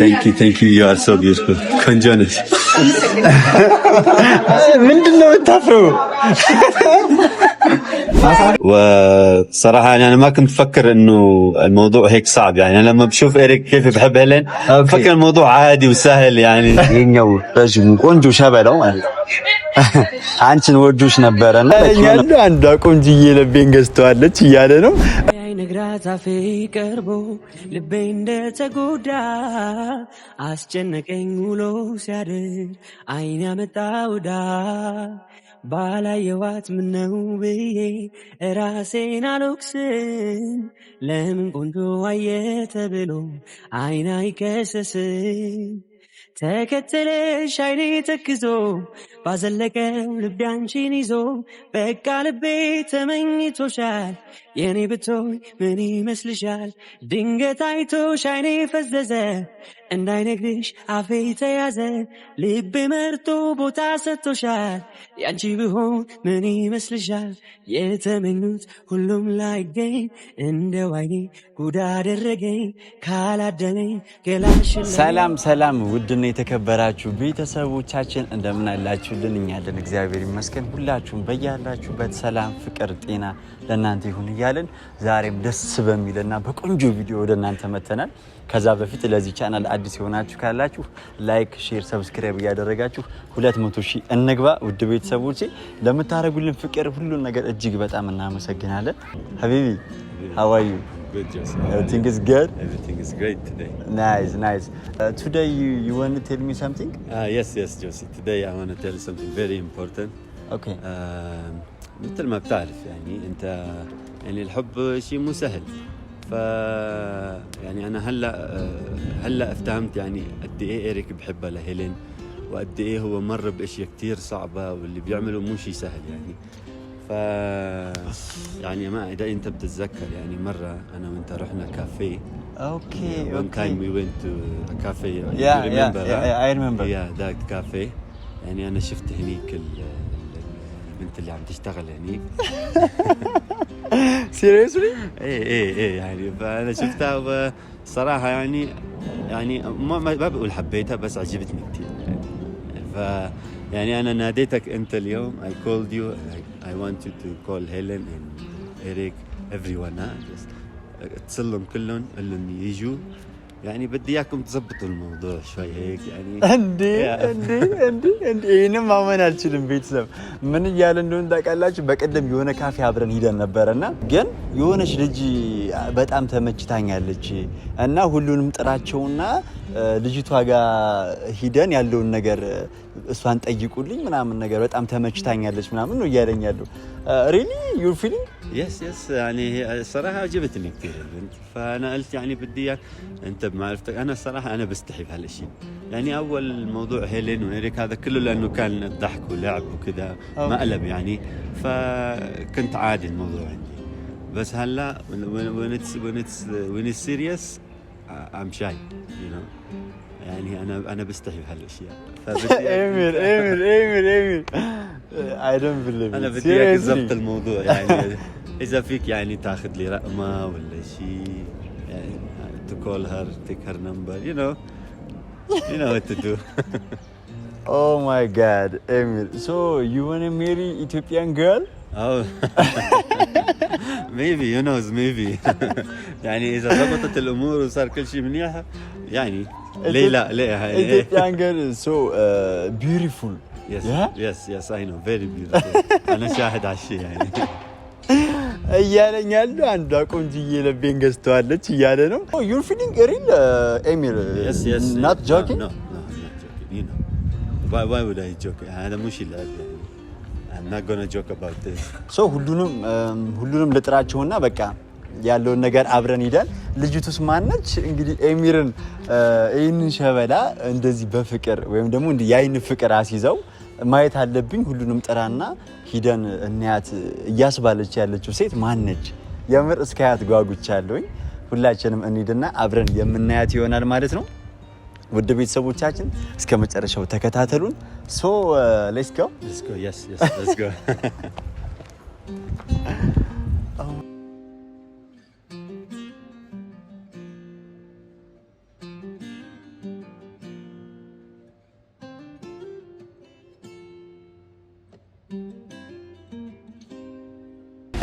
Thank you. You are so beautiful. Conjones. ምንድነው የምታፍረው? وصراحة أنا ما كنت أفكر إنه الموضوع هيك صعب يعني. أنا لما بشوف إيريك كيف بحب هيلين فكر الموضوع عادي وسهل يعني. ينيو رجل ቆንጆ ሸበለው ማለት አንቺን ወዱሽ ነበርና ያለ አንዷ ቆንጅዬ ለቤን ገዝተዋለች እያለ ነው። ነግራት አፌ ቀርቦ ልቤ እንደተጎዳ አስጨነቀኝ ውሎ ሲያድር አይን ያመጣውዳ ባላየዋት ምነው ብዬ ራሴን አልወቅስም። ለምን ቆንጆ አየ ተብሎ አይን አይከሰስም። ተከተለሽ አይኔ ተክዞ ባዘለቀው ልቤ አንቺን ይዞ በቃ ልቤ ተመኝቶሻል የኔ ብትሆይ ምን ይመስልሻል? ድንገት አይቶሽ አይኔ ፈዘዘ እንዳይነግርሽ አፌ ተያዘ ልቤ መርጦ ቦታ ሰጥቶሻል ያንቺ ብሆን ምን ይመስልሻል? የተመኙት ሁሉም ላይገኝ እንደ ዋይኔ ጉዳ አደረገኝ ካላደለኝ ገላሽን። ሰላም ውድና የተከበራችሁ ቤተሰቦቻችን እንደምን አላችሁልን? እኛ አለን እግዚአብሔር ይመስገን። ሁላችሁም በያላችሁበት ሰላም፣ ፍቅር፣ ጤና ለእናንተ ይሁን እያልን ዛሬም ደስ በሚልና በቆንጆ ቪዲዮ ወደ እናንተ መተናል። ከዛ በፊት ለዚህ ቻናል አዲስ የሆናችሁ ካላችሁ ላይክ፣ ሼር፣ ሰብስክራይብ እያደረጋችሁ 200,000 እንግባ። ውድ ቤተሰቦቼ ለምታደርጉልን ፍቅር ሁሉን ነገር እጅግ በጣም እናመሰግናለን። ሀቢቢ how are you? Good, Joseph. Everything is good? Everything is great today. Nice. Today you want to tell me something? Yes, Joseph. Today I want to tell you something very important. Okay. مثل ما بتعرف يعني انت يعني الحب شيء مو سهل. ف يعني انا هلا افتهمت يعني قد ايه إيريك بحبها لهيلين وقد ايه هو مر باشياء كتير صعبة واللي بيعمله مو شيء سهل يعني. ف يعني ما اذا انت بتتذكر يعني مرة انا وانت رحنا كافيه. Okay. One time we went to a cafe. Yeah, I remember. Yeah, that cafe. يعني انا شفت هنيك البنت اللي عم تشتغل هنيك. Seriously? ايه يعني فانا شفتها وصراحة يعني ما بقول حبيتها بس عجبتني كتير يعني. ف يعني انا ناديتك انت اليوم. I called you. I want you to call Helen and Eric everyone. just اتصلهم كلهم قل لهم يجوا يعني بدي اياكم تزبطوا الموضوع شوي هيك يعني. እንዴ ይሄንም ማመን አልችልም። ቤተሰብ ምን እያለ እንደሆነ ታውቃላችሁ? በቀደም የሆነ ካፌ አብረን ሂደን ነበርና ግን የሆነች ልጅ በጣም ተመችታኛለች እና ሁሉንም ጥራቸውና ልጅቷ ጋር ሂደን ያለውን ነገር እሷን ጠይቁልኝ ምናምን ነገር በጣም ተመችታኛለች ምናምን ነው እያለኛለሁ። really you feeling? Yes يعني الصراحة عجبتني كثير البنت. فأنا قلت يعني بدي إياك أنت بمعرفتك أنا الصراحة أنا بستحي بهالشيء يعني. أول موضوع هيلين وإيريك هذا كله لأنه كان ضحك ولعب وكذا ما قلب يعني. فكنت عادي الموضوع عندي. بس هلا when it's serious I'm shy you know. يعني أنا بستحي بهالأشياء. أمير I don't believe it. أنا بدي إياك تزبط الموضوع يعني. إذا فيك يعني تاخذ لي رقمة ولا شيء يعني to call her, take her number, you know what to do. Oh my God, Emir. So you want to marry Ethiopian girl? Oh, maybe maybe. يعني إذا ضبطت الأمور وصار كل شيء منيح يعني ليه لا هاي. Ethiopian girl is so beautiful. Yes I know, very beautiful. أنا شاهد على الشيء يعني. እያለኝ ያለው አንዷ ቆንጅዬ ለቤን ገዝተዋለች እያለ ነው። You're feeling real, Emir? Yes. Not joking? No, I'm not joking. You know. Why would I joke? هذا مش اللعب يعني. I'm not gonna joke about this. So ሁሉንም ልጥራቸውና በቃ ያለውን ነገር አብረን ሄደን ልጅቱስ ማነች እንግዲህ ኤሚርን ይሄንን ሸበላ እንደዚህ በፍቅር ወይም ደግሞ እንዲህ ያይን ፍቅር አስይዘው ማየት አለብኝ። ሁሉንም ጥራና ሂደን እንያት እያስባለች ያለችው ሴት ማነች? የምር እስካያት ጓጉቻለሁኝ። ሁላችንም እንሂድና አብረን የምናያት ይሆናል ማለት ነው። ውድ ቤተሰቦቻችን እስከ መጨረሻው ተከታተሉን። So let's go. Yes, let's go.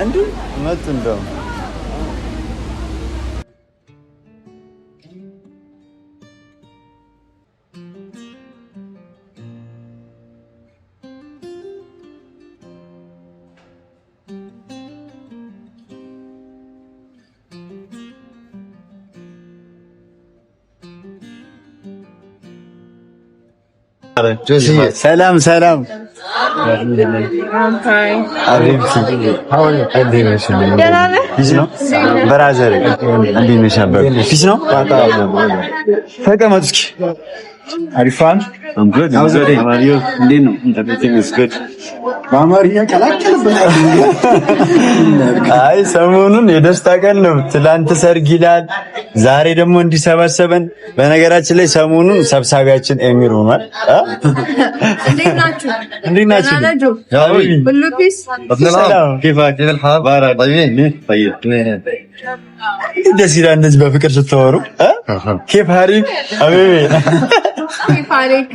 እንዴ መጡ እንደው ሰላም ሰላም ፒስ ነው ብራዘር እንዴት ነሽ ነበር ፒስ ነው ተቀመጡ እስኪ አሪፋን እንዴት ነው በአማርኛ ቀላቀለበት አይ ሰሞኑን የደስታ ቀን ነው ትላንት ሰርግ ይላል ዛሬ ደግሞ እንዲሰበሰበን በነገራችን ላይ ሰሞኑን ሰብሳቢያችን ኤሚር ሆኗል እንዴት ናችሁ ሁሉ ፒስ ሰላም كيفك الحال طيب ደስ ይላል እንደዚህ በፍቅር ስትወሩ كيف حالك حبيبي كيف حالك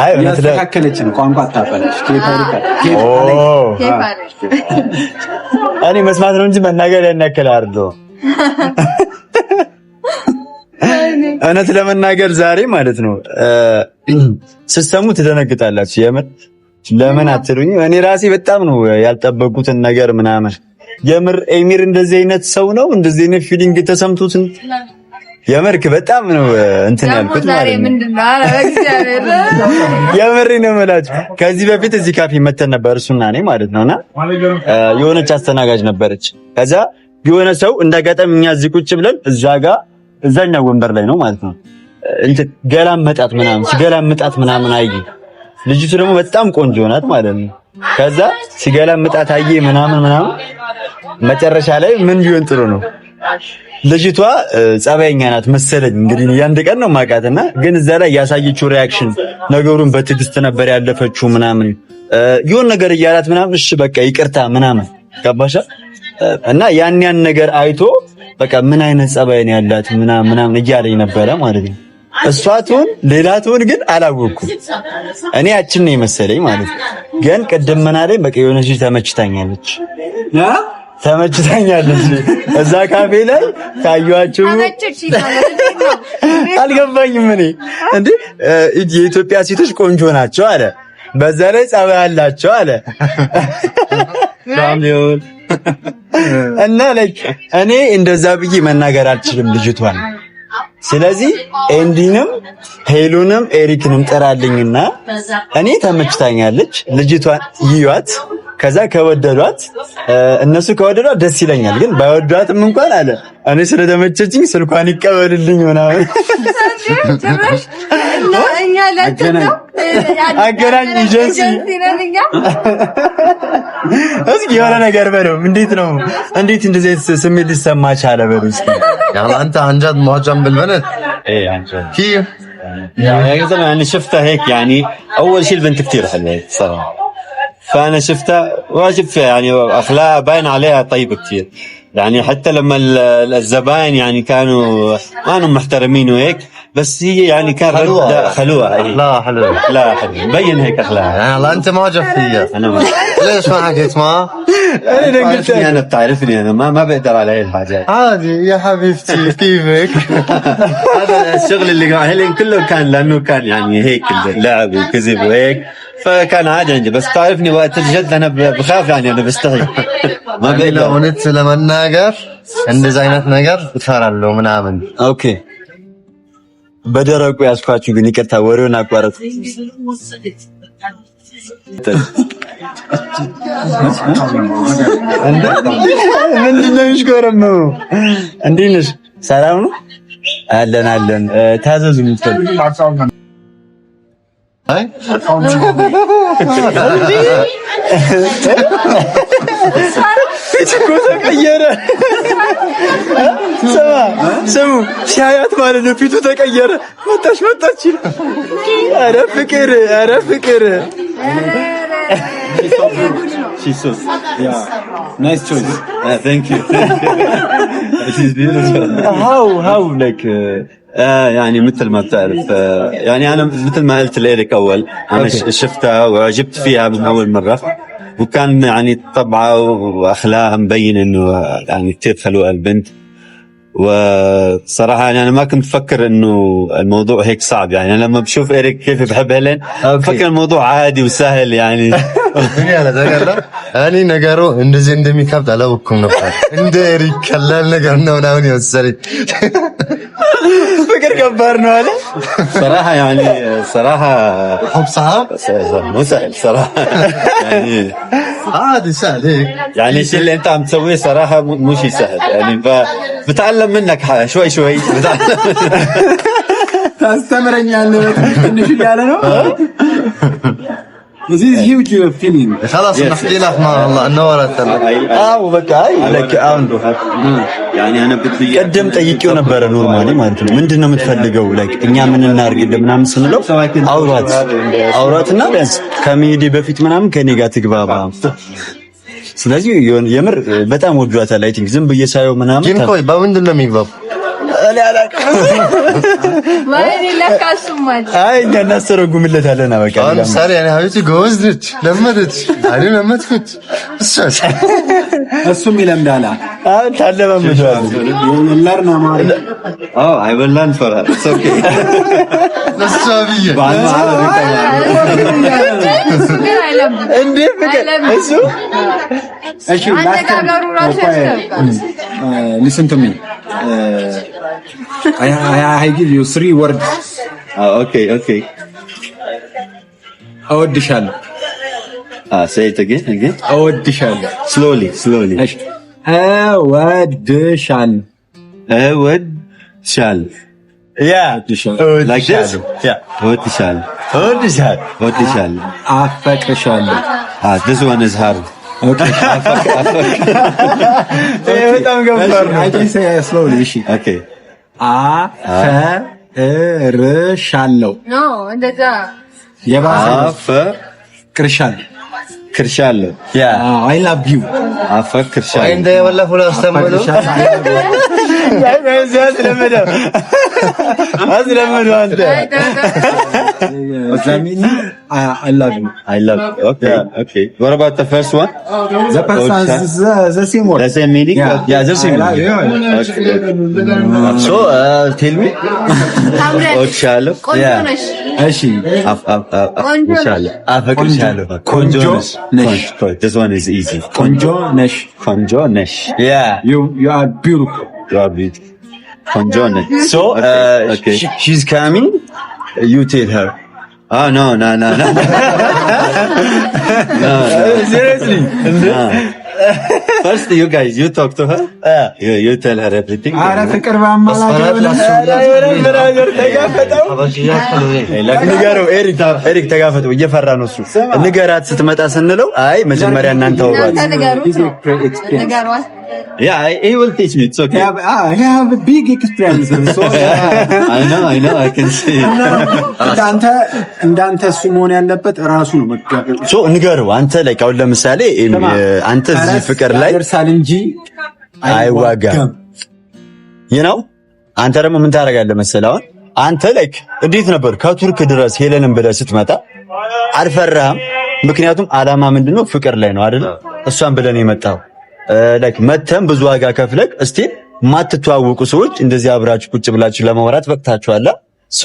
አይ ተስተካከለችን ቋንቋ አታፈለሽ كيف حالك كيف حالك እኔ መስማት ነው እንጂ መናገር ያናከለ አይደል እውነት ለመናገር ዛሬ ማለት ነው ስትሰሙ ትደነግጣላችሁ የምር ለምን አትሉኝ እኔ ራሴ በጣም ነው ያልጠበቁትን ነገር ምናምን የምር ኤሚር እንደዚህ አይነት ሰው ነው እንደዚህ አይነት ፊሊንግ ተሰምቶት የምርክ በጣም ነው እንትን ያልኩት ማለት ነው የምር ነው ማለት ከዚህ በፊት እዚህ ካፌ መተን ነበር እሱና እኔ ማለት ነውና የሆነች አስተናጋጅ ነበረች ከዛ የሆነ ሰው እንዳጋጣሚ እኛ እዚህ ቁጭ ብለን እዛኛው ወንበር ላይ ነው ማለት ነው እንት ገላመጣት ምናምን አይ ልጅቱ ደግሞ በጣም ቆንጆ ናት ማለት ነው ከዛ ሲገላመጣት አይ ምናምን መጨረሻ ላይ ምን ቢሆን ጥሩ ነው ልጅቷ ጸባይኛ ናት መሰለኝ እንግዲህ ያንድ ቀን ነው ማቃተና ግን እዛ ላይ ያሳየችው ሪአክሽን ነገሩን በትዕግስት ነበር ያለፈችው ምናምን ይሁን ነገር እያላት ምናምን እሺ በቃ ይቅርታ ምናምን ገባሻ እና ያን ነገር አይቶ በቃ ምን አይነት ጸባይ ነው ያላት ምናምን እያለኝ ነበረ ማለት ነው እሷቱን ሌላቱን ግን አላወኩም እኔ ያችን ነው መሰለኝ ማለት ነው ግን ቀደም መናለኝ በቃ የሆነ ልጅ ተመችታኛለች እዛ ካፌ ላይ ካዩአችሁ አልገባኝም እኔ እንዴ የኢትዮጵያ ሴቶች ቆንጆ ናቸው አለ በዛ ላይ ጸባይ አላቸው አለ ሳምሊውን እና እኔ እንደዛ ብዬ መናገር አልችልም ልጅቷን ስለዚህ ኤንዲንም ሄሉንም ኤሪክንም ጠራልኝና እኔ ተመችታኛለች ልጅቷን ይዩት ከዛ ከወደዷት እነሱ ከወደዷት ደስ ይለኛል ግን ባይወዷትም እንኳን አለ እኔ ስለተመቸችኝ ስልኳን ይቀበልልኝ ምናምን እኛ ለተነው አገናኝ ኤጀንሲ እስኪ የሆነ ነገር በለው እንዴት እንደዚህ ስሜት ሊሰማ ቻለ በለው እስኪ يعني انت عن جد معجب بالبنت ايه عن جد كيف يا زلمه انا شفتها هيك يعني اول شيء البنت كثير حلوه صراحه فانا شفتها واجب فيها يعني اخلاقها باين عليها طيبه كثير يعني حتى لما الزباين يعني كانوا ما محترمين وهيك بس هي يعني كان خلوها لا حلوه لا حلوه مبين هيك اخلاقها يعني لا انت معجب فيها انا ما ليش ما حكيت معها انا بتعرفني انا ما بقدر على هاي الحاجات عادي يا حبيبتي كيفك هذا الشغل اللي هيلين كله كان لانه كان يعني هيك اللعب وكذب وهيك فكان عادي عندي بس تعرفني وقت الجد انا بخاف يعني انا بستحي ما بقدر ونت ለመናገር እንደዚህ አይነት ነገር እፈራለሁ ምናምን ኦኬ በደረቁ ያስኳችሁ ግን ይቅርታ ወሬውን አቋረጥ ምንድነው ይሽኮረመው እንዴት ነሽ ሰላም ነው አለን ታዘዙ የምትፈልጉ አይ እኮ ተቀየረ ስሙ ሲያያት ማለት ነው ፊቱ ተቀየረ መጣች ኧረ ፍቅር fishy sauce. Yeah, nice choice. Thank you. It is beautiful. how like يعني مثل ما بتعرف يعني أنا مثل ما قلت لإيريك أول أنا شفتها وعجبت فيها من أول مرة وكان يعني طبعها وأخلاقها مبين إنه يعني كتير حلوة البنت وصراحة يعني أنا ما كنت أفكر إنه الموضوع هيك صعب يعني أنا لما بشوف إيريك كيف بحب هيلين فكر الموضوع عادي وسهل يعني ያለ ነገር ነው እኔ ነገሩ እንደዚህ እንደሚከብድ አላውቅም ነበር እንደ ኤሪክ ቀላል ነገር ነው ምናምን ይወሰለኝ ፍቅር ከባድ ነው አለ صراحة يعني صراحة حب صعب مو سهل صراحة يعني عادي سهل هيك يعني الشيء اللي أنت عم تسويه صراحة مو شيء سهل يعني بتعلم منك شوي شوي بتعلم ታስተምረኛለህ ትንሽ እያለ ነው This is huge feeling. خلاص نحكي لك ما والله نورت በቃ like አንዱ يعني أنا بدي ቀደም ጠይቄው ነበረ ኖርማሊ ማለት ነው ምንድነው የምትፈልገው like እኛ ምን እናርግ እንደምናምን ስንለው አውራትና ቢያንስ ከመሄዴ በፊት ምናምን ከኔ ጋር ትግባባ ስለዚህ የምር በጣም ወዷታል አይ ቲንክ ዝም ብዬ ሳየው ምናምን ግን ቆይ በምንድን ነው የሚግባቡ እኔ አላውቅም ማን ይለካሱማል አይ እኛ እናስተረጉምለታለን በቃ አሁን ሳሪ እኔ ሀቢቲ ጎዝ ነች ለመደች አይደል ለመድኩት እሱም ይለምዳል ታለማምዷል ለርና ማለት አይበላን ፈራ ኦኬ ለሳቢየ እንዴ ፍቅር እሱ እሺ አነጋገሩ ራሱ ያስታውቃል listen to me I give you 3 words okay እወድሻለሁ say it again እወድሻለሁ slowly እሺ እወድሻለሁ like this እወድሻለሁ አፈቅርሻለሁ this one is hard okay በጣም ገባር ነው I can say slowly እሺ okay አፈቅርሻለሁ ኖ እንደዛ የባሰ አፈቅርሻለሁ I love you አፈቅርሻለሁ እንደ የወለፈው አስተምሩ አዝለመደው አንተ What's that mean? I love you. Okay. What about the first one? The person is the same word. The same meaning? Yeah, the same meaning. So, tell me. እወድሻለሁ ቆንጆነሽ እሺ አፈቅርሻለሁ ቆንጆ ነሽ This one is easy. ቆንጆ ነሽ Yeah. You are beautiful. You are beautiful. ቆንጆ ነሽ. So, okay. she's coming. You tell her. Oh no. No. Seriously? First, you guys, you talk to her. You tell her everything. አረ ፍቅር ባማላገ ንገረው ኤሪክ ተጋፈጠው እየፈራ ነው እሱ ንገራት ስትመጣ ስንለው አይ መጀመሪያ እናንተ አውሯት Yeah, he will teach me. It's okay. I have a big experience. So I know. I can see. እንዳንተ እሱ መሆን ያለበት ራሱ ነው መጋፈጥ ሶ ንገረው አንተ ላይ አሁን ለምሳሌ አንተ እዚህ ፍቅር ላይ ደርሳል እንጂ አይዋጋም አንተ ደግሞ ምን ታደርጋለህ መሰለህ አሁን አንተ ላይክ እንዴት ነበር ከቱርክ ድረስ ሄለንን ብለህ ስትመጣ አልፈራህም ምክንያቱም አላማ ምንድነው ፍቅር ላይ ነው አይደል እሷን ብለህ ነው የመጣው ላይክ መተም ብዙ ዋጋ ከፍለክ እስቲ ማትተዋወቁ ሰዎች እንደዚህ አብራችሁ ቁጭ ብላችሁ ለማውራት ወቅታችኋል ሶ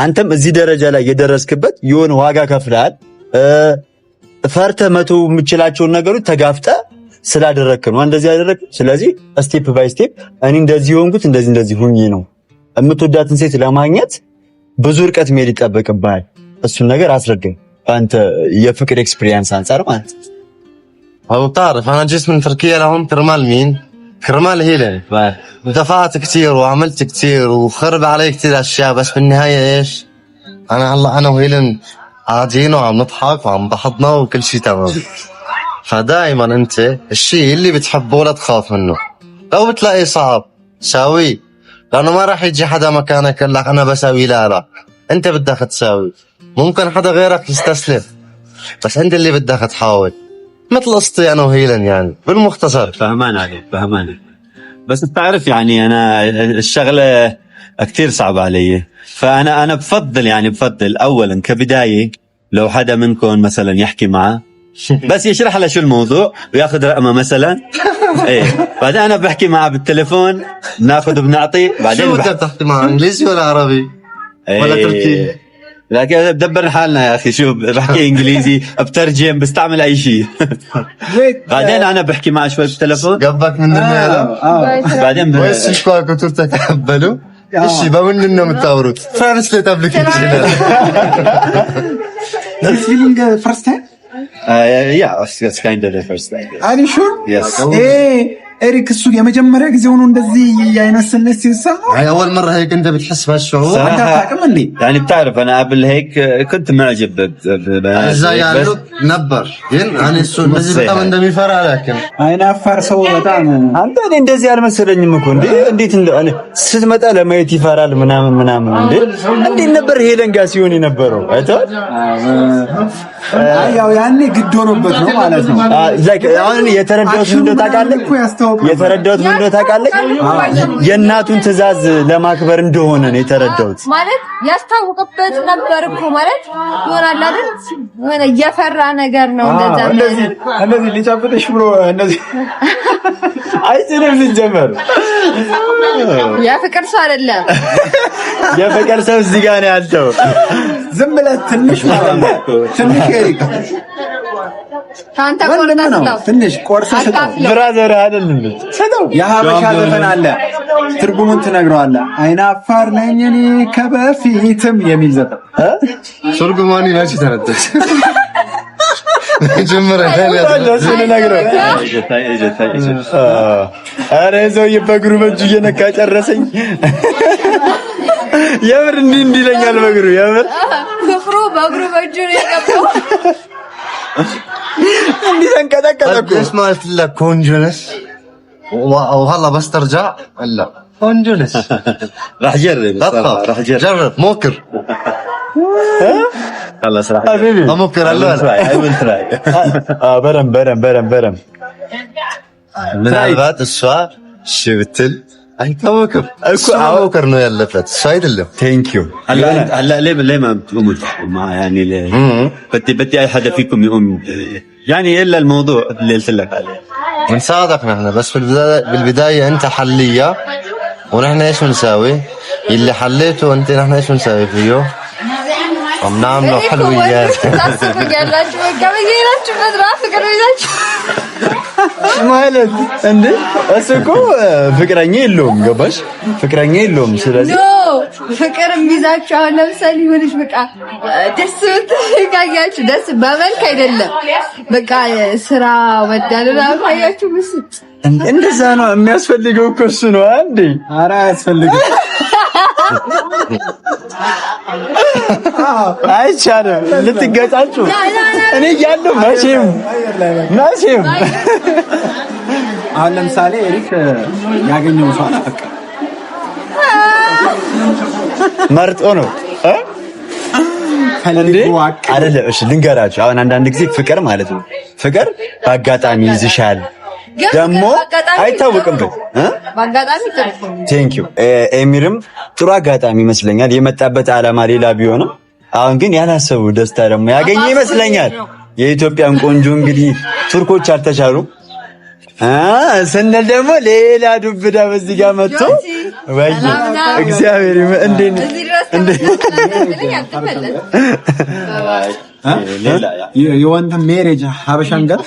አንተም እዚህ ደረጃ ላይ የደረስክበት የሆነ ዋጋ ከፍለሃል ፈርተ መቶ የምችላቸውን ነገሮች ተጋፍጠ ስላደረክ ነው እንደዚህ ያደረክ ስለዚህ ስቴፕ ባይ ስቴፕ እኔ እንደዚህ ሆንኩት እንደዚህ ሁኚ ነው የምትወዳትን ሴት ለማግኘት ብዙ ርቀት መሄድ ይጠበቅብሃል እሱን ነገር አስረዳኝ አንተ የፍቅር ኤክስፒሪየንስ አንፃር ማለት هو بتعرف انا جيت من تركيا لهون كرمال مين كرمال هيلن دفعت كتير وعملت كتير وخرب علي كتير اشياء بس بالنهايه ايش هلا انا وهيلن قاعدين وعم نضحك وعم بحضنا وكل شيء تمام فدائما انت الشيء اللي بتحبه ولا تخاف منه لو بتلاقي صعب ساويه لانه ما راح يجي حدا مكانك يقول لك انا بساوي لا انت بدك تساوي ممكن حدا غيرك يستسلم بس انت اللي بدك تحاول مثل قصتي انا وهيلن يعني بالمختصر. فهمان عليك فهمان. بس بتعرف يعني انا الشغله كثير صعبه علي، فانا بفضل اولا كبدايه لو حدا منكم مثلا يحكي معه بس يشرح له شو الموضوع وياخذ رقمه مثلا. ايه بعدين انا بحكي معه بالتليفون، بناخذ وبنعطي. بعدين شو بدك تحكي معه، انجليزي ولا عربي ولا تركي؟ لكن بدبر حالنا يا اخي. شو بحكي انجليزي، بترجم، بستعمل اي شيء. بعدين انا بحكي معه شوي بالتليفون. قبك من النهاية. بعدين ويس شكوا كنتوا تتقبلوا ايش بقول انهم التاورو ترانسليت ابلكيشن. This feeling first time? Yeah, it's kind of the first time. Are you sure? Yes. ኤሪክ እሱ የመጀመሪያ ጊዜው ነው እንደዚህ የአይነት ስሜት ሲሰማው? هاي اول مرة هيك انت بتحس بهالشعور؟ انت فاهم اني يعني بتعرف انا قبل هيك كنت معجب ازاي يعني نبر ين انا السو እንደዚህ በጣም እንደሚፈራ لكن አይናፋር ሰው በጣም አንተ እንደዚህ አልመሰለኝም እኮ እንዴት እኔ ስትመጣ ለማየት ይፈራል ምናምን እንዴት ነበር ሄለን ጋር ሲሆን የነበረው አይተህ? ያው ያኔ ግድ ሆኖበት ነው ማለት ነው። አሁን የተረዳሁት ምን እንደው ታውቃለህ? የእናቱን ትዕዛዝ ለማክበር እንደሆነ ነው የተረዳሁት። ማለት ያስታውቅበት ነበር እኮ ማለት ይሆናል አይደል? ወይኔ እየፈራ ነገር ነው እንደዛ እንደዚህ ሊጫበተሽ ብሎ እንደዚህ አይችልም ልንጀምር። የፍቅር ሰው አይደለም። የፍቅር ሰው እዚህ ጋር ነው ያለው። ዝም ብለህ ትንሽ ማለት ነው ትንሽ ኤሪክ ካንተ ቆርጠህ ትንሽ ቆርሰህ ብራዘር አይደል እንዴ? ሰደው የሀበሻ ዘፈን አለ ትርጉሙን ትነግረዋለህ። አይናፋር ነኝ እኔ ከበፊትም የሚል ዘፈን ትርጉሙን ይላች ተረዳች ጀመረ ለዚህ ነግረው። አረ ሰውዬ በእግሩ በእጁ እየነካ ጨረሰኝ። የምር እንዲህ ይለኛል በእግሩ የምር ክፍሩ በእግሩ በእጁ ነው የገባው። እንዲህ ተንቀጠቀጠ። اسمعت لك كونجنس وهلا بس ترجع هلا كونجنس راح اجرب راح جرب موكر خلص راح حبيبي موكر هلا برم من عبات السؤال شفتل اي موكر موكر انه يلفت سايد له ثانك يو. هلا ليه ما بتقوموا مع يعني ليه؟ بدي اي حدا فيكم يقوم يعني الا الموضوع اللي قلت لك عليه. بنساعدك نحن بس بالبدايه انت حليه ونحن ايش بنساوي؟ اللي حليته انت نحن ايش بنساوي فيه؟ وبنعمله حلويات. ማለት እንዴ እሱ እኮ ፍቅረኛ የለውም ገባሽ? ፍቅረኛ የለውም። ስለዚህ ፍቅር የሚይዛችሁ አሁን ለምሳሌ ይሆንሽ በቃ ደስ ብትጋያችሁ ደስ በመልክ አይደለም በቃ ስራ ወዳለና ታያችሁ ምስጥ እንደዛ ነው የሚያስፈልገው እኮ እሱ ነው አንዴ። ኧረ አያስፈልግም። አይቻልም ልትገጫችሁ እኔ እያለሁ መቼም አሁን ለምሳሌ ኤሪክ ያገኘው ሰው አፈቀረ መርጦ ነው አይደለም? እሺ ልንገራችሁ። አሁን አንዳንድ ጊዜ ፍቅር ማለት ነው ፍቅር በአጋጣሚ ይዝሻል ደግሞ አይታወቅም በአጋጣሚ ቴንክ ዩ። ኤሚርም ጥሩ አጋጣሚ ይመስለኛል የመጣበት ዓላማ ሌላ ቢሆንም አሁን ግን ያላሰቡ ደስታ ደግሞ ያገኘ ይመስለኛል። የኢትዮጵያን ቆንጆ እንግዲህ ቱርኮች አልተቻሉ ስንል ደግሞ ሌላ ዱብዳ በዚህ ጋር መጥቶ ወይ እግዚአብሔር እንዴ you want a marriage حبشان قال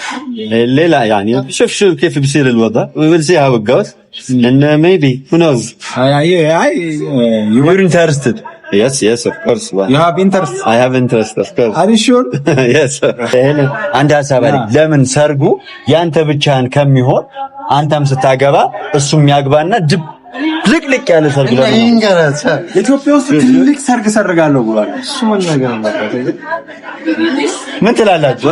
لا يعني شوف كيف بيصير الوضع we'll see how it goes and maybe who knows you're interested. Yes of course. You have interest? I have interest of course. Are you sure? Yes. አንድ ሀሳብ አለ። ለምን ሰርጉ ያንተ ብቻህን ከሚሆን አንተም ስታገባ እሱም ያግባና ድብ ልቅልቅ ያለ ሰርግ ነው ይንገራቻ። ኢትዮጵያ ውስጥ ትልቅ ሰርግ ሰርጋለሁ ብሏል። እሱ ምን ነገር ነው? ምን ትላላችሁ?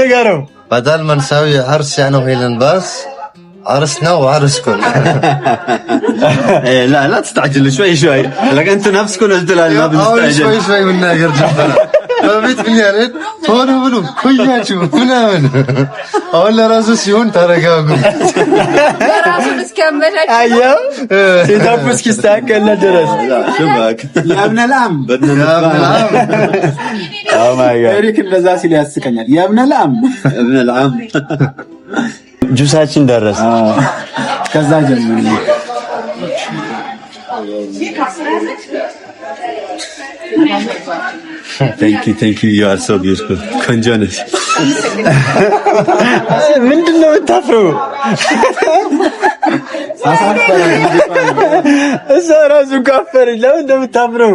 ንገረው بدل ما نسوي عرس انا وهيلن باس عرسنا وعرسكم. لا تستعجل شوي لك انتوا نفسكم قلتوا لا ما بنستعجل شوي من ناقر جنبنا በቤት ምን ያለን ሆኖ ብሎ ቆያችሁ ምናምን አሁን ለራሱ ሲሆን ተረጋጉ። ራሱን እስኪያመቻች አየው ሴታፕ እስኪስተካከል ድረስ ያብነላም ኤሪክ እንደዛ ሲል ያስቀኛል። ያብነላም ጁሳችን ደረሰ። ከዛ ጀምሮ Thank you. You are so beautiful. ቆንጆ ነሽ። ምንድነው የምታፍረው? እዛ ራሱ ካፈረኝ ለምን እንደምታፍረው?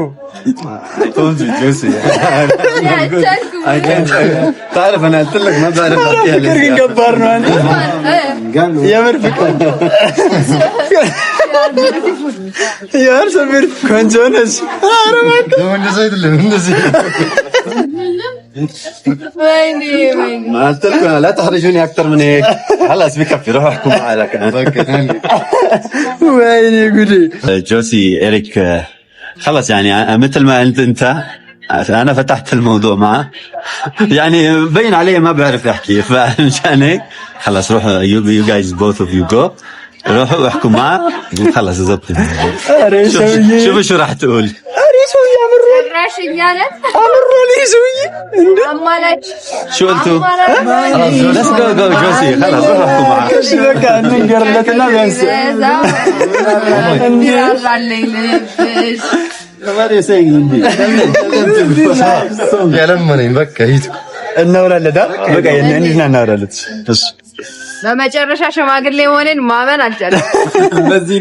تعرف انا قلت لك ما بعرف احكي ፍቅር ግን ከባድ ነው አንተ። የምር ፍቅር ያር ሰብር ቆንጆ ነሽ። ኧረ እባክህ እንደዚህ አይደለም እንደዚህ ወይኔ ما قلت لكم لا تحرجوني اكثر من هيك خلاص بكفي روح احكوا مع حالك ወይኔ ጉዴ جوسي إريك خلص يعني مثل ما انت انا فتحت الموضوع معه يعني بين عليه ما بعرف يحكي فمشان هيك خلص روح you guys both of you go روحوا احكوا معه خلص زبط شوف شو راح تقول سوي امر ራሽኛለ امر لي سوي አማላጭ شو قلتوا خلاص جو جوسي خلاص روحوا احكوا معه እሺ በቃ እንገርለትና ቢያንስ What are you saying Lundi? ያለመነኝ በቃ ሂድ እናወራለን በቃ እንዴት እናወራለን እሺ በመጨረሻ ሽማግሌ ሆነን ማመን አልቻለም። በዚህ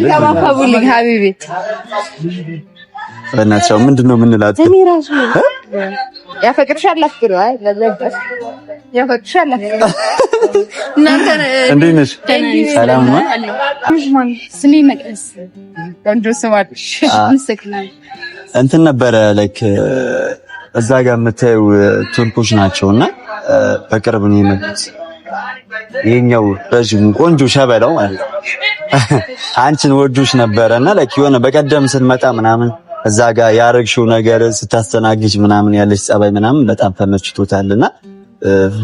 ተንከባከቡልኝ ሀቢቢ እናቸው ምንድነው የምንላት? እኔ ራሱ ያፈቅርሻል አፍቅሩ አይ ለዘበስ ያፈቅርሻል አፍቅሩ እናንተ እንዴት ነሽ? ሰላም ነው? ስሜ መቅደስ ቆንጆ ስም አለሽ። ምስክናል እንትን ነበረ ላይክ እዛ ጋር የምታዩ ቱርኮች ናቸውና በቅርብ ነው የመጡት። የኛው ረጅም ቆንጆ ሸበላው ማለት ነው አንቺን ወዶሽ ነበርና ላይክ የሆነ በቀደም ስንመጣ ምናምን እዛ ጋር ያረግሽው ነገር ስታስተናግጅ ምናምን ያለሽ ጸባይ ምናምን በጣም ተመችቶታልና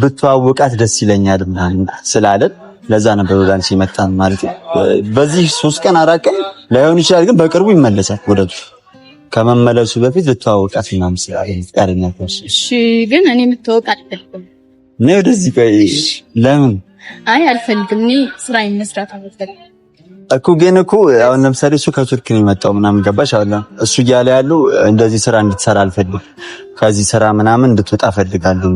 ብትዋወቃት ደስ ይለኛል ምናምን ስላለን ለዛ ነበር ወደ አንቺ መጣን ማለት ነው። በዚህ 3 ቀን 4 ቀን ላይሆን ይችላል ግን በቅርቡ ይመለሳል ወደሱ ከመመለሱ በፊት ልትዋወቃት ምናምን ስላለኝ ፈቃደኛ ነሽ? እሺ ግን እኔ የምትዋወቅ አልፈልግም። ነይ ወደዚህ ቆይ። ለምን? አይ አልፈልግም። እኔ ስራ መስራት አልፈልግም እኮ ግን እኮ አሁን ለምሳሌ እሱ ከቱርክ ነው የመጣው ምናምን ገባሽ አለ እሱ እያለ ያለው እንደዚህ ስራ እንድትሰራ አልፈልግም ከዚህ ስራ ምናምን እንድትወጣ ፈልጋለሁ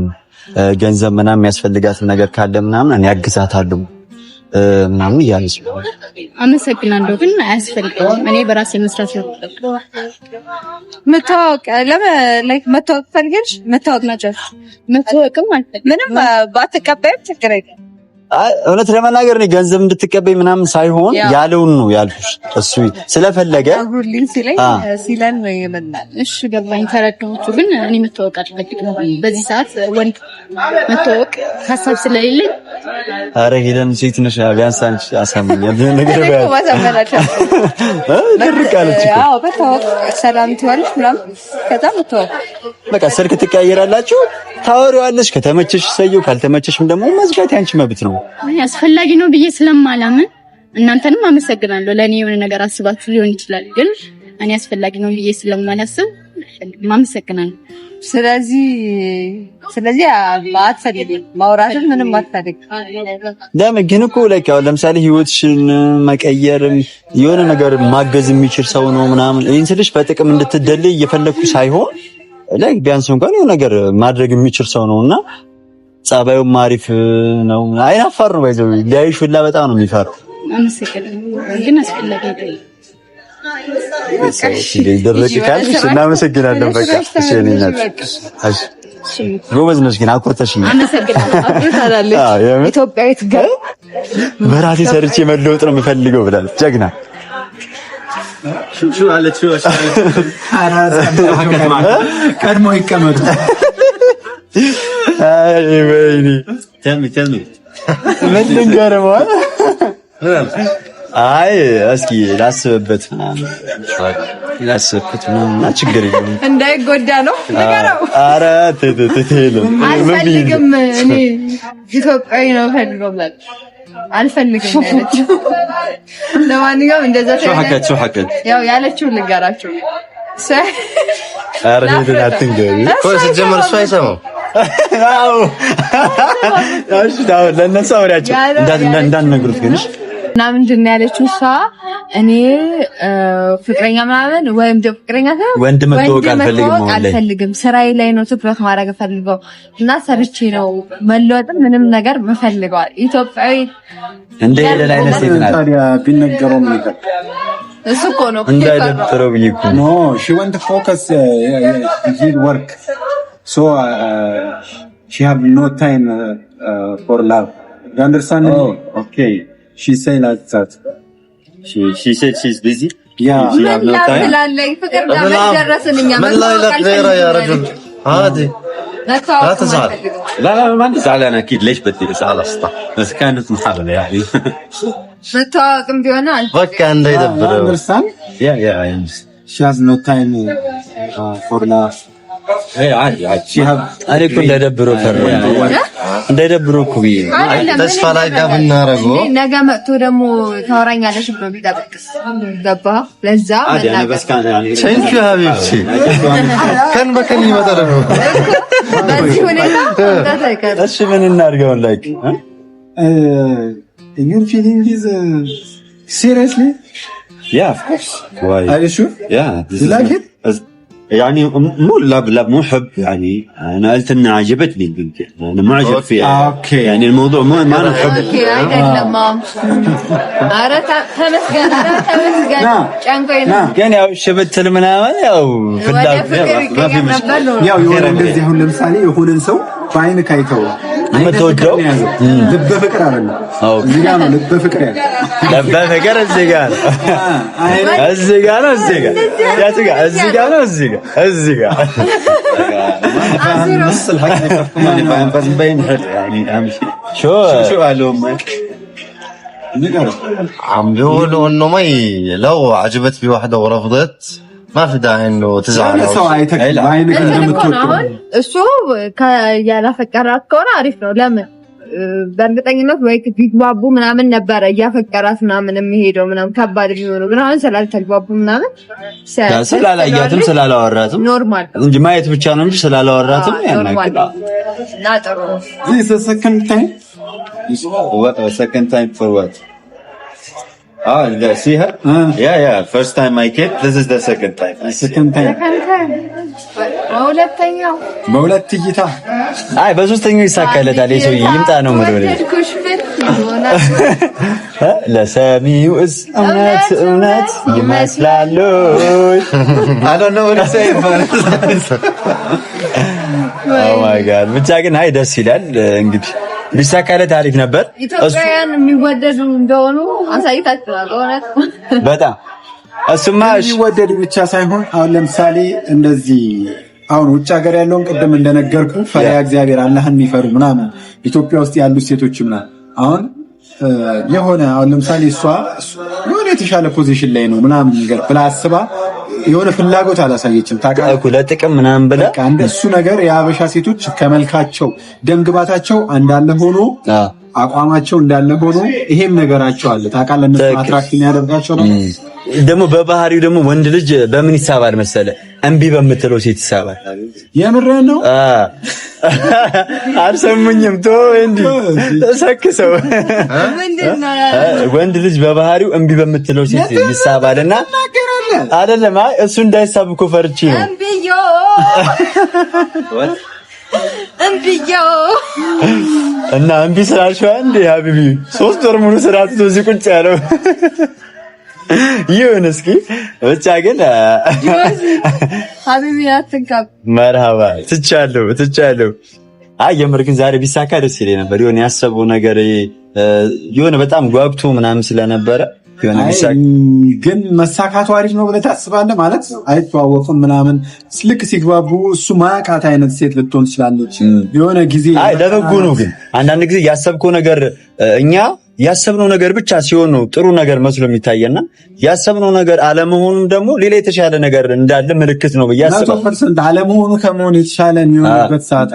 ገንዘብ ምናምን የሚያስፈልጋት ነገር ካለ ምናምን እኔ ያግዛታለሁ ምናምን እያለች አመሰግናለሁ ግን አያስፈልግም እኔ በራሴ መስራት ነው መታወቅ ላይክ መታወቅ ፈልገሽ መታወቅ ናቸው መታወቅም አልፈልግም ምንም ባትቀበይም ችግር የለም እውነት ለመናገር እኔ ገንዘብ እንድትቀበይ ምናምን ሳይሆን ያለውን ነው ያልኩሽ እሱ ስለፈለገ አጉልኝ ሲለን ነው የመናል እሺ ገባኝ ተረዳሁት ግን እኔ መታወቅ አልፈልግም በዚህ ሰዓት ወንድ መታወቅ ሐሳብ ስለሌለኝ አረ ሄለን ሴት ነሽ ቢያንስ አንቺ አሳምኛል ነገር ድርቃለች እኮ አዎ በታወቅ ሰላም ትዋልሽ ምናምን ከዛ መታወቅ በቃ ስልክ ትቀያየራላችሁ ታወሪዋለሽ ከተመቸሽ ሰየው ካልተመቸሽም ደግሞ መዝጋት ያንቺ መብት ነው አስፈላጊ ነው ብዬ ስለማላምን እናንተንም አመሰግናለሁ ለኔ የሆነ ነገር አስባችሁ ሊሆን ይችላል ግን እኔ አስፈላጊ ነው ብዬ ስለማላስብ አመሰግናለሁ ስለዚህ አትፈልጊም ማውራትን ምንም አትፈልጊም ለምን ግን እኮ ላይክ ለምሳሌ ህይወትሽን መቀየር የሆነ ነገር ማገዝ የሚችል ሰው ነው ምናምን ይሄን ስልሽ በጥቅም እንድትደልይ እየፈለኩ ሳይሆን ላይክ ቢያንስ እንኳን የሆነ ነገር ማድረግ የሚችል ሰው ነውና ጸባዩም አሪፍ ነው አይናፋር ነው ባይዘው ሊያይሽ ሁላ በጣም ነው የሚፈራው አመሰግናለሁ ግን አስፈላጊ አይደለም እሺ ደረጃካል እናመሰግናለን በቃ እሺ ነኝናት እሺ ጎበዝ ነሽ ግን አኩርተሽኝ አመሰግናለሁ አኩርታለች ኢትዮጵያዊት ጋር በራሴ ሰርቼ መለወጥ ነው የምፈልገው ብላለች ጀግና شو قالت شو ቀድሞ ይቀመጡ አይ ወይኔ tell me ምን ልንገርህ አይ እስኪ ላስብበት ምናምን ችግር የለም እንዳይጎዳ ነው ንገረው። ኧረ አልፈልግም እኔ ኢትዮጵያዊ ነው ፈልገው ማለት አልፈልግም ያለችው። ለማንኛውም እንደዛ ሐከት ያው ያለችው ልንገራችሁ። ኧረ ሄደን አትንገሪ ኮርስ ጀመር እሱ አይሰማም። አዎ እሺ ታው ለነሱ አውሪያቸው እንዳትነግሩት ግን እና ምንድን ነው ያለችው እሷ እኔ ፍቅረኛ ምናምን ወይም ደግሞ ፍቅረኛ ወንድ መተዋወቅ አልፈልግም ስራዬ ላይ ነው ትኩረት ማድረግ ፈልገው እና ሰርቼ ነው መለወጥም ምንም ነገር መፈልገው ኢትዮጵያዊ እንደ ሄለን አይነት ሴት ናት። ታዲያ ቢነገረው ምን ይቀር እሱ እኮ ነው እንዳይደብረው ብዬ እኮ ኖ she went to focus did work so she have no time for love. You understand? Oh, okay. She say like that. She said she's busy. Yeah. She have no time. من لا لك غيره يا رجل عادي لا تزعل. لا ما عندي زعلان اكيد ليش بدي ازعل اصلا بس كانت محاولة يعني. متواقم بيونال. بك عنده يدبره. Understand? Yeah, I understand. She has no time for love. Hey, عادي. She have. እኔ እኮ እንዳይደብረው እኮ ብዬ ተስፋ ላይ ጋር ብናረገው ነገ መጥቶ ደግሞ ታወራኛለሽ ብሎ ቢጠብቅስ ገባህ? ለዛ عادي انا بس كان يعني. ثانك يو حبيبتي كان بكن يمطر ነው በዚህ ሁኔታ ታታይከር እሺ ምን እናድርገው? ላይክ your feeling is seriously? Yeah, of course. Why? Are you sure? Yeah. You like it? يعني مو لا مو حب يعني انا قلت انها عجبتني البنت انا معجب فيها. اوكي. يعني الموضوع ما نحب. اوكي አይደለም አረታ ተመስገን ጫንቆይና ግን ያው ሽብትል ምናምን ያው ያው የሆነ እንደዚህ አሁን ለምሳሌ የሆነን ሰው በአይን ካይተው የምትወደው ልበ ፍቅር አይደለም። እዚህ ጋር ነው ልበ ፍቅር ያለው። ልበ ፍቅር እዚህ ጋር ነው እዚህ ጋር ነው እዚህ ጋር ያቱ ጋር እዚህ ጋር ነው እዚህ ጋር نص الحكي يفهمكم يعني فاهم بس مبين يعني اهم شيء شو قالوا عم بيقولوا انه مي لو عجبت بواحدة ورفضت ما في داعي انه تزعل. እሱ ያላፈቀራት ከሆነ አሪፍ ነው። ለምን በእርግጠኝነት ወይ ቢግባቡ ምናምን ነበረ እያፈቀራት ምናምን የሚሄደው ምናምን ከባድ ቢሆነው ግን አሁን ስላልተግባቡ ምናምን ስላላያትም ስላላወራትም ኖርማል እንጂ ማየት ብቻ ነው እንጂ ስላላወራትም ያናግራ ናጠሩ this is the second time. second time for what? See her? Yeah. First time I came. This is the second time. በሁለት እይታ አይ በሶስተኛው ይሳካለታል። የሰው ይምጣ ነው ማለት ለሰሚው እውነት ይመስላል። I don't know what to say. Oh my god ብቻ ግን አይ ደስ ይላል። እንግዲህ ቢሳካለት አሪፍ ነበር። ኢትዮጵያውያን የሚወደዱ እንደሆኑ አሳይታችኋል። እውነት በጣም እሱማ የሚወደዱ ብቻ ሳይሆን አሁን ለምሳሌ እንደዚህ አሁን ውጭ ሀገር ያለውን ቅድም እንደነገርኩ ፈሪሃ እግዚአብሔር አላህን የሚፈሩ ምናምን ኢትዮጵያ ውስጥ ያሉ ሴቶች ምናምን አሁን የሆነ አሁን ለምሳሌ እሷ የሆነ የተሻለ ፖዚሽን ላይ ነው ምናምን ነገር ብላ አስባ የሆነ ፍላጎት አላሳየችም። ታውቃለህ ለጥቅም ምናምን ብላ እንደሱ ነገር የሀበሻ ሴቶች ከመልካቸው ደምግባታቸው እንዳለ ሆኖ አቋማቸው እንዳለ ሆኖ ይሄም ነገራቸው አለ። ታውቃለህ እነሱ አትራክሽን ያደርጋቸው ነው። ደግሞ በባህሪው ደግሞ ወንድ ልጅ በምን ይሳባል መሰለ? እምቢ በምትለው ሴት ይሳባል። የምሬን ነው። አልሰሙኝም ቶ እንዴ ተሰክሰው ወንድ ልጅ በባህሪው እምቢ በምትለው ሴት ይሳባልና አይደለም። አይ እሱ እንዳይሳብ እኮ ፈርቼ ነው። እምቢዮ እና እምቢ ስላልሽው እንዴ ሀቢቢ 3 ወር ሙሉ ስራ ትቶ እዚህ ቁጭ ያለው ይሁን። እስኪ ብቻ ግን ሀቢቢ አትንካብ። መርሃባ ትቻለሁ። አይ የምር ግን ዛሬ ቢሳካ ደስ ይለኝ ነበር። የሆነ ያሰበው ነገር የሆነ በጣም ጓጉቶ ምናምን ስለነበረ የሆነ ቢሳካ ግን መሳካቱ አሪፍ ነው ብለህ ታስባለህ? ማለት አይተዋወቁም ምናምን ልክ ሲግባቡ እሱ ማቃት አይነት ሴት ልትሆን ትችላለች የሆነ ጊዜ። አይ ለበጎ ነው። ግን አንዳንድ ጊዜ ያሰብከው ነገር እኛ ያሰብነው ነገር ብቻ ሲሆን ነው ጥሩ ነገር መስሎ የሚታየና ያሰብነው ነገር አለመሆኑም ደግሞ ሌላ የተሻለ ነገር እንዳለ ምልክት ነው ብዬ አስባለሁ። 100% አለመሆኑ ከመሆኑ የተሻለ የሚሆንበት ሰዓት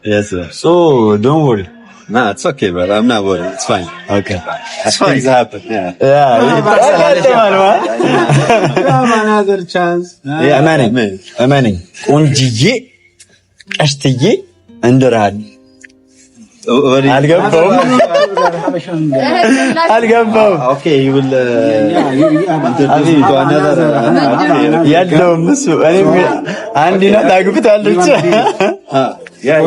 Yes sir. So don't worry. No, it's okay, brother. I'm not worried. It's fine. Okay. It's fine. Things happen. Yeah. another chance. እመነኝ ቆንጅዬ ቀሽትዬ እንደራል አልገባውም። Okay, you will introduce to another ያለውም እሱ እኔም አንድ ናት አግብታለች። Yeah.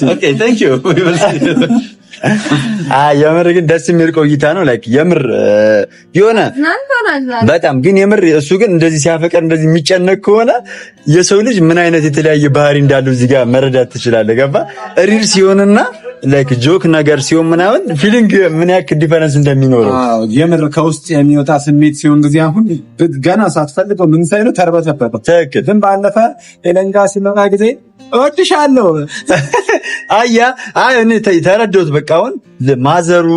Okay, thank you. We will see. የምር ግን ደስ የሚል ቆይታ ነው። ላይክ የምር የሆነ በጣም ግን የምር እሱ ግን እንደዚህ ሲያፈቀር እንደዚህ የሚጨነቅ ከሆነ የሰው ልጅ ምን አይነት የተለያየ ባህሪ እንዳለው እዚህ ጋር መረዳት ትችላለህ። ገባ ሪል ሲሆንና ላይክ ጆክ ነገር ሲሆን ምናምን ፊሊንግ ምን ያክል ዲፈረንስ እንደሚኖረው የምር ከውስጥ የሚወጣ ስሜት ሲሆን ጊዜ አሁን ገና ሳትፈልገው ምን ሳይለው ተርበተበተ። ትክክል። ግን ባለፈ ኤለንጋ ሲመጣ ጊዜ እወድሻለሁ እኔ ተረዳሁት። በቃ አሁን ማዘሩ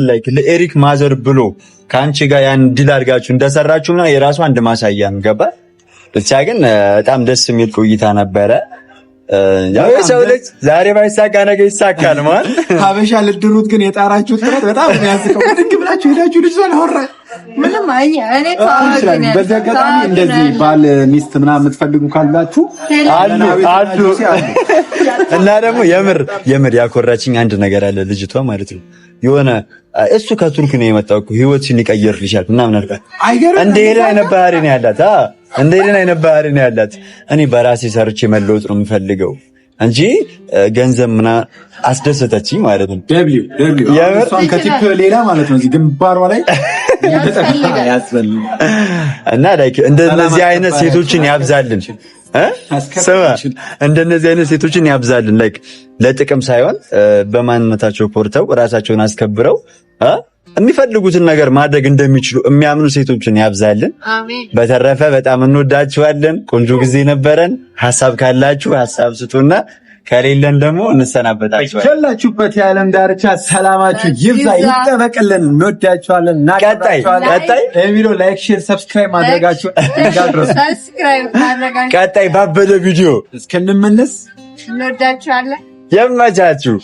ላይክ ለኤሪክ ማዘር ብሎ ከአንቺ ጋር ያን ዲል አድርጋችሁ እንደሰራችሁና የራሱ አንድ ማሳያ ነው። ገባ ብቻ ግን በጣም ደስ የሚል ቆይታ ነበረ። ያው የሰው ልጅ ዛሬ ባይሳካ ነገ ይሳካል ማለት ሀበሻ ልድሩት ግን የጣራችሁት ጥረት በጣም የሚያስቀው ድግ ብላችሁ ሄዳችሁ ልጅ አልሆረ ምንም እኔ በዚህ አጋጣሚ እንደዚህ ባል ሚስት ምናምን የምትፈልጉ ካላችሁ አሉ እና ደግሞ የምር ያኮራችኝ አንድ ነገር አለ ልጅቷ ማለት ነው። የሆነ እሱ ከቱርክ ነው የመጣው እኮ ህይወትሽን ይቀይርልሻል ምናምን አልኳት። እንደ ሄለን አይነት ባህሪ ነው ያላት። እንደ ሄለን አይነት ባህሪ ነው ያላት። እኔ በራሴ ሰርቼ መለወጥ ነው የምፈልገው እንጂ ገንዘብ ምና አስደሰተችኝ ማለት ነው። ደብሊው እሷን ከቲፕ ሌላ ማለት ነው እዚህ ግንባሯ ላይ እና ላይክ እንደነዚህ አይነት ሴቶችን ያብዛልን። ስማ እንደነዚህ አይነት ሴቶችን ያብዛልን። ላይክ ለጥቅም ሳይሆን በማንነታቸው ኮርተው ራሳቸውን አስከብረው የሚፈልጉትን ነገር ማድረግ እንደሚችሉ የሚያምኑ ሴቶችን ያብዛልን። በተረፈ በጣም እንወዳችኋለን። ቆንጆ ጊዜ ነበረን። ሀሳብ ካላችሁ ሀሳብ ስጡና ከሌለን ደግሞ እንሰናበታችኋለን። ያላችሁበት የዓለም ዳርቻ ሰላማችሁ ይብዛ ይጠበቅልን። እንወዳችኋለን። ቀጣይ ቪዲዮ ላይክ፣ ሼር፣ ሰብስክራይብ ማድረጋችሁ እንዳትረሱ። ቀጣይ ባበደ ቪዲዮ እስከንመለስ እንወዳችኋለን። የማቻችሁ